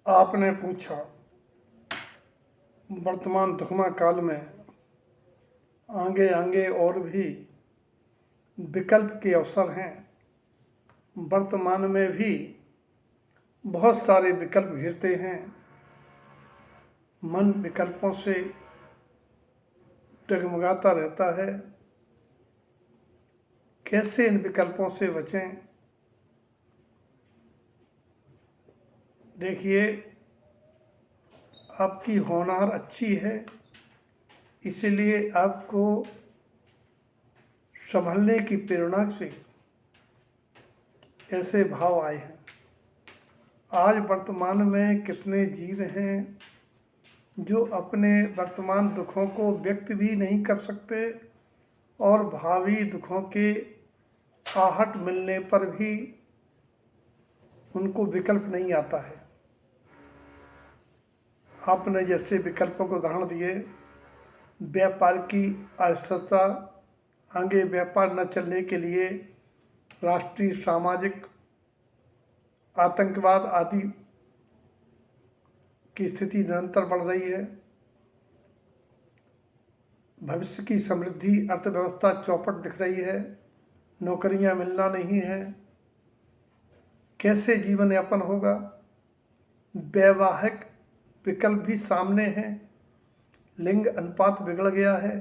आपने पूछा, वर्तमान दुखमा काल में आगे आगे और भी विकल्प के अवसर हैं। वर्तमान में भी बहुत सारे विकल्प घिरते हैं। मन विकल्पों से डगमगाता रहता है। कैसे इन विकल्पों से बचें? देखिए, आपकी होनहार अच्छी है, इसलिए आपको संभलने की प्रेरणा से ऐसे भाव आए हैं। आज वर्तमान में कितने जीव हैं जो अपने वर्तमान दुखों को व्यक्त भी नहीं कर सकते और भावी दुखों के आहट मिलने पर भी उनको विकल्प नहीं आता है। आपने जैसे विकल्पों को उदाहरण दिए, व्यापार की अस्थिरता, आगे व्यापार न चलने के लिए राष्ट्रीय सामाजिक आतंकवाद आदि की स्थिति निरंतर बढ़ रही है। भविष्य की समृद्धि अर्थव्यवस्था चौपट दिख रही है। नौकरियां मिलना नहीं है। कैसे जीवन यापन होगा? वैवाहिक विकल्प भी सामने हैं। लिंग अनुपात बिगड़ गया है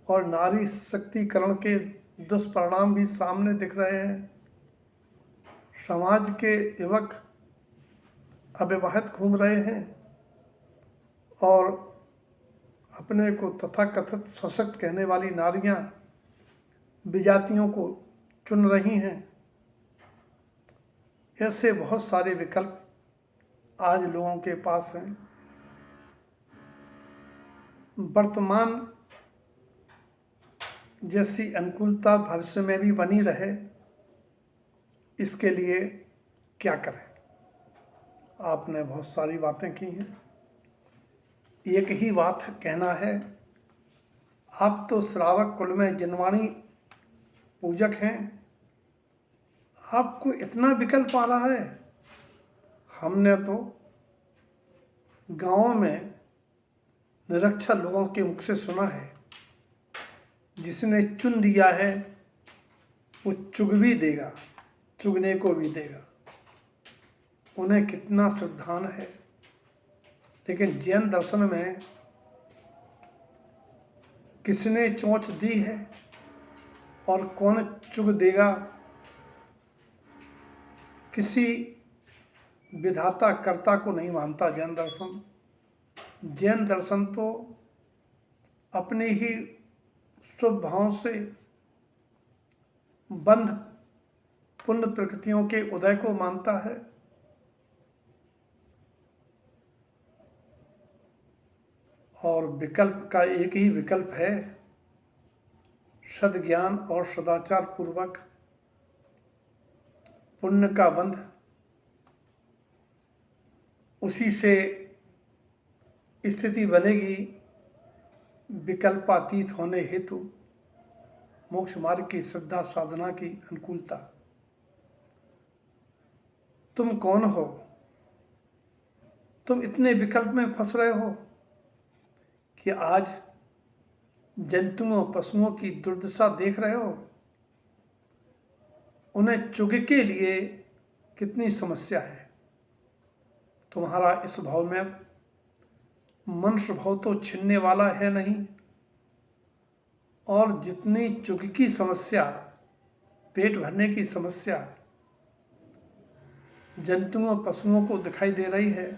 और नारी सशक्तिकरण के दुष्परिणाम भी सामने दिख रहे हैं। समाज के युवक अविवाहित घूम रहे हैं और अपने को तथाकथित सशक्त कहने वाली नारियां विजातियों को चुन रही हैं। ऐसे बहुत सारे विकल्प आज लोगों के पास हैं। वर्तमान जैसी अनुकूलता भविष्य में भी बनी रहे, इसके लिए क्या करें? आपने बहुत सारी बातें की हैं। एक ही बात कहना है, आप तो श्रावक कुल में जिनवाणी पूजक हैं, आपको इतना विकल्प आ रहा है। हमने तो गाँव में निरक्षर लोगों के मुख से सुना है, जिसने चुन दिया है वो चुग भी देगा, चुगने को भी देगा। उन्हें कितना श्रद्धान है। लेकिन जैन दर्शन में किसने चोंच दी है और कौन चुग देगा, किसी विधाता कर्ता को नहीं मानता जैन दर्शन। जैन दर्शन तो अपने ही शुभ भाव से बंध पुण्य प्रकृतियों के उदय को मानता है। और विकल्प का एक ही विकल्प है, सद्ज्ञान और सदाचार पूर्वक पुण्य का बंध, उसी से स्थिति बनेगी विकल्पातीत होने हेतु मोक्ष मार्ग की श्रद्धा साधना की अनुकूलता। तुम कौन हो? तुम इतने विकल्प में फंस रहे हो कि आज जंतुओं पशुओं की दुर्दशा देख रहे हो। उन्हें चुग के लिए कितनी समस्या है। तुम्हारा इस भाव में मनुष्य भाव तो छिनने वाला है नहीं, और जितनी चुग की समस्या, पेट भरने की समस्या जंतुओं पशुओं को दिखाई दे रही है,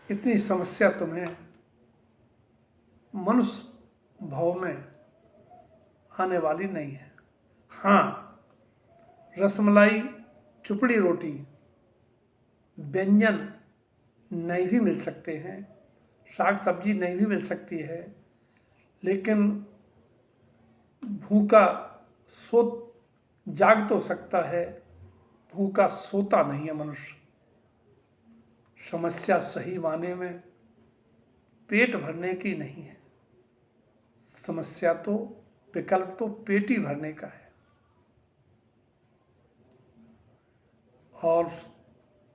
इतनी समस्या तुम्हें मनुष्य भाव में आने वाली नहीं है। हाँ, रसमलाई, चुपड़ी रोटी, व्यंजन नहीं भी मिल सकते हैं, साग सब्जी नहीं भी मिल सकती है, लेकिन भूखा सो जाग तो सकता है, भूखा सोता नहीं है मनुष्य। समस्या सही माने में पेट भरने की नहीं है, समस्या तो विकल्प तो पेट ही भरने का है। और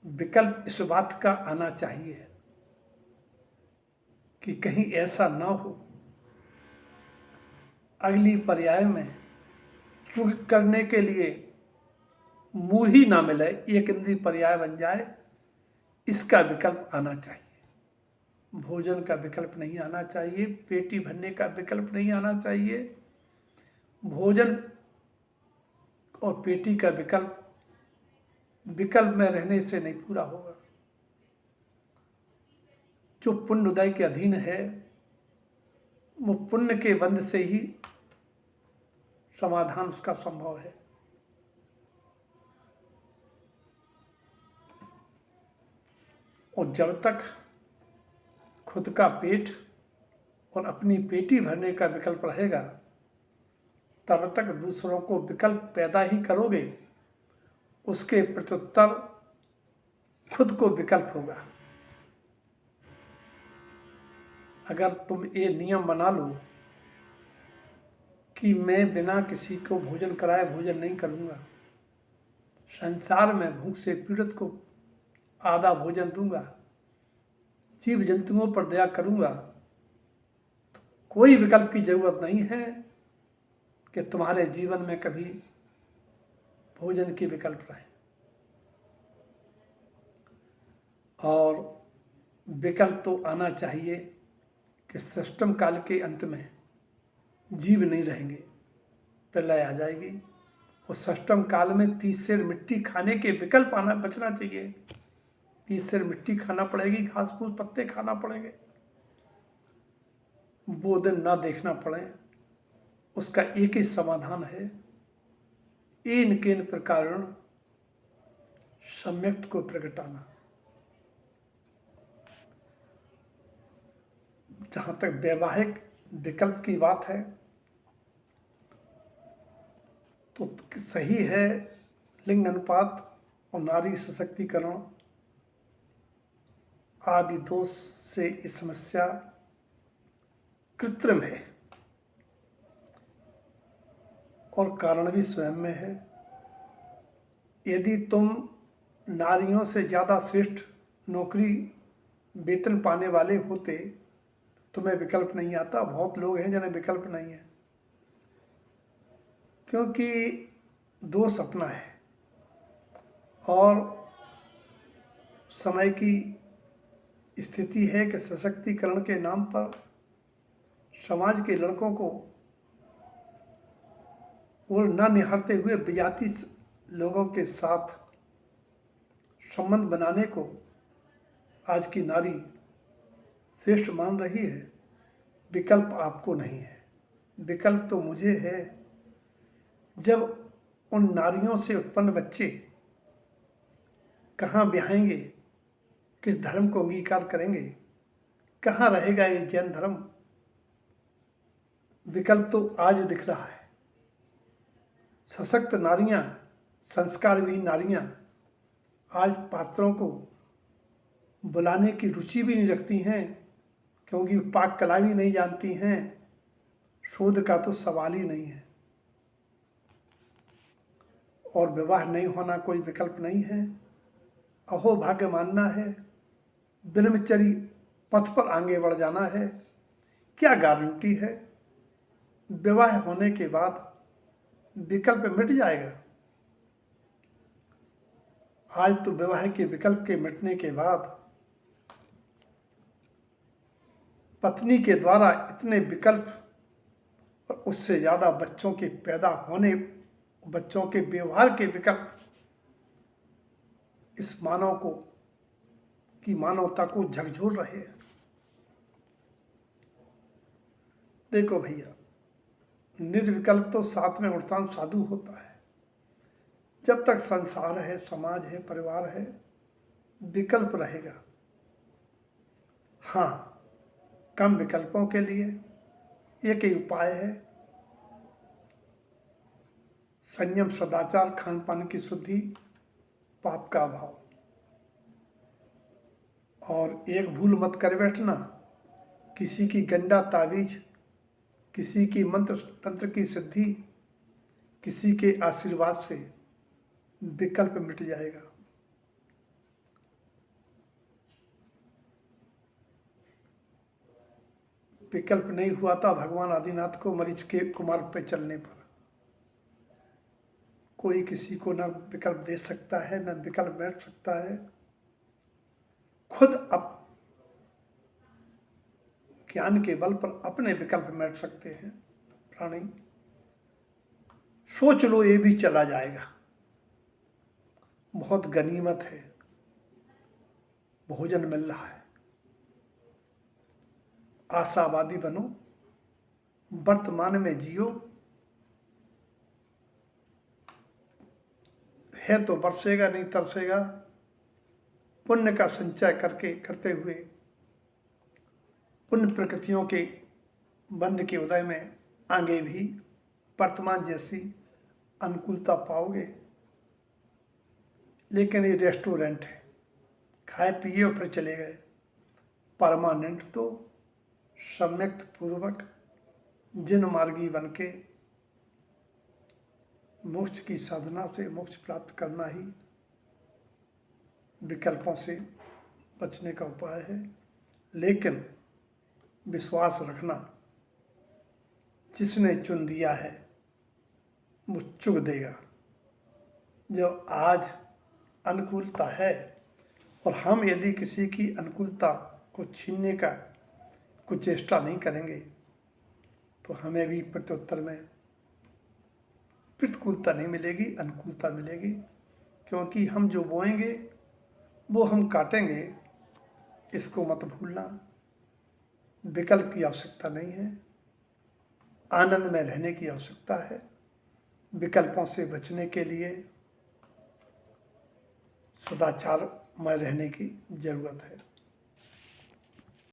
विकल्प इस बात का आना चाहिए कि कहीं ऐसा ना हो अगली पर्याय में चुग करने के लिए मुंह ही ना मिले, एक इंद्री पर्याय बन जाए, इसका विकल्प आना चाहिए। भोजन का विकल्प नहीं आना चाहिए, पेटी भरने का विकल्प नहीं आना चाहिए। भोजन और पेटी का विकल्प में रहने से नहीं पूरा होगा। जो पुण्य उदय के अधीन है वो पुण्य के बंध से ही समाधान उसका संभव है। और जब तक खुद का पेट और अपनी पेटी भरने का विकल्प रहेगा तब तक दूसरों को विकल्प पैदा ही करोगे, उसके प्रत्युत्तर खुद को विकल्प होगा। अगर तुम ये नियम बना लो कि मैं बिना किसी को भोजन कराए भोजन नहीं करूँगा, संसार में भूख से पीड़ित को आधा भोजन दूंगा, जीव जंतुओं पर दया करूँगा, तो कोई विकल्प की जरूरत नहीं है कि तुम्हारे जीवन में कभी भोजन के विकल्प रहे। और विकल्प तो आना चाहिए कि सिस्टम काल के अंत में जीव नहीं रहेंगे, प्रलय आ जाएगी और सिस्टम काल में 30 सेर मिट्टी खाने के विकल्प आना बचना चाहिए। 30 सेर मिट्टी खाना पड़ेगी, घास फूस पत्ते खाना पड़ेंगे, वो दिन ना देखना पड़े, उसका एक ही समाधान है, एन केन प्रकारण सम्यक्त को प्रगटाना। जहाँ तक वैवाहिक विकल्प की बात है तो सही है, लिंग अनुपात और नारी सशक्तिकरण आदि दोष से ये समस्या कृत्रिम है और कारण भी स्वयं में है। यदि तुम नारियों से ज़्यादा श्रेष्ठ नौकरी वेतन पाने वाले होते तुम्हें विकल्प नहीं आता। बहुत लोग हैं जिन्हें विकल्प नहीं है, क्योंकि दोष अपना है और समय की स्थिति है कि सशक्तिकरण के नाम पर समाज के लड़कों को और न निहारते हुए विजाति लोगों के साथ संबंध बनाने को आज की नारी श्रेष्ठ मान रही है। विकल्प आपको नहीं है, विकल्प तो मुझे है। जब उन नारियों से उत्पन्न बच्चे कहाँ ब्याहेंगे, किस धर्म को अंगीकार करेंगे, कहाँ रहेगा ये जैन धर्म, विकल्प तो आज दिख रहा है। सशक्त नारियां, संस्कार विहीन नारियां आज पात्रों को बुलाने की रुचि भी नहीं रखती हैं, क्योंकि पाक कला भी नहीं जानती हैं, शोध का तो सवाल ही नहीं है। और विवाह नहीं होना कोई विकल्प नहीं है, अहो भाग्य मानना है, ब्रह्मचरी पथ पर आगे बढ़ जाना है। क्या गारंटी है विवाह होने के बाद विकल्प मिट जाएगा? आज तो विवाह के विकल्प के मिटने के बाद पत्नी के द्वारा इतने विकल्प और उससे ज़्यादा बच्चों के पैदा होने, बच्चों के व्यवहार के विकल्प इस मानव को की मानवता को झकझोर रहे हैं। देखो भैया, निर्विकल्प तो साथ में उड़तान साधु होता है। जब तक संसार है, समाज है, परिवार है, विकल्प रहेगा। हाँ, कम विकल्पों के लिए एक ही उपाय है, संयम, सदाचार, खान पान की शुद्धि, पाप का अभाव। और एक भूल मत कर बैठना, किसी की गंडा तावीज, किसी की मंत्र तंत्र की सिद्धि, किसी के आशीर्वाद से विकल्प मिट जाएगा। विकल्प नहीं हुआ था भगवान आदिनाथ को मरीच के कुमार्ग पे चलने पर। कोई किसी को न विकल्प दे सकता है, न विकल्प बैठ सकता है। खुद अब ज्ञान के बल पर अपने विकल्प बैठ सकते हैं प्राणी। सोच लो ये भी चला जाएगा, बहुत गनीमत है, भोजन मिल रहा है। आशावादी बनो, वर्तमान में जियो, है तो बरसेगा नहीं तरसेगा। पुण्य का संचय करते हुए पुण्य प्रकृतियों के बंध के उदय में आगे भी वर्तमान जैसी अनुकूलता पाओगे। लेकिन ये रेस्टोरेंट है, खाए पिए और फिर चले गए। परमानेंट तो सम्यक पूर्वक जिन मार्गी बन के मोक्ष की साधना से मोक्ष प्राप्त करना ही विकल्पों से बचने का उपाय है। लेकिन विश्वास रखना, जिसने चुन दिया है वो चुग देगा। जो आज अनुकूलता है और हम यदि किसी की अनुकूलता को छीनने का कुछ चेष्टा नहीं करेंगे तो हमें भी प्रत्युत्तर में प्रतिकूलता नहीं मिलेगी, अनुकूलता मिलेगी। क्योंकि हम जो बोएंगे वो हम काटेंगे, इसको मत भूलना। विकल्प की आवश्यकता नहीं है, आनंद में रहने की आवश्यकता है। विकल्पों से बचने के लिए सदाचार में रहने की जरूरत है।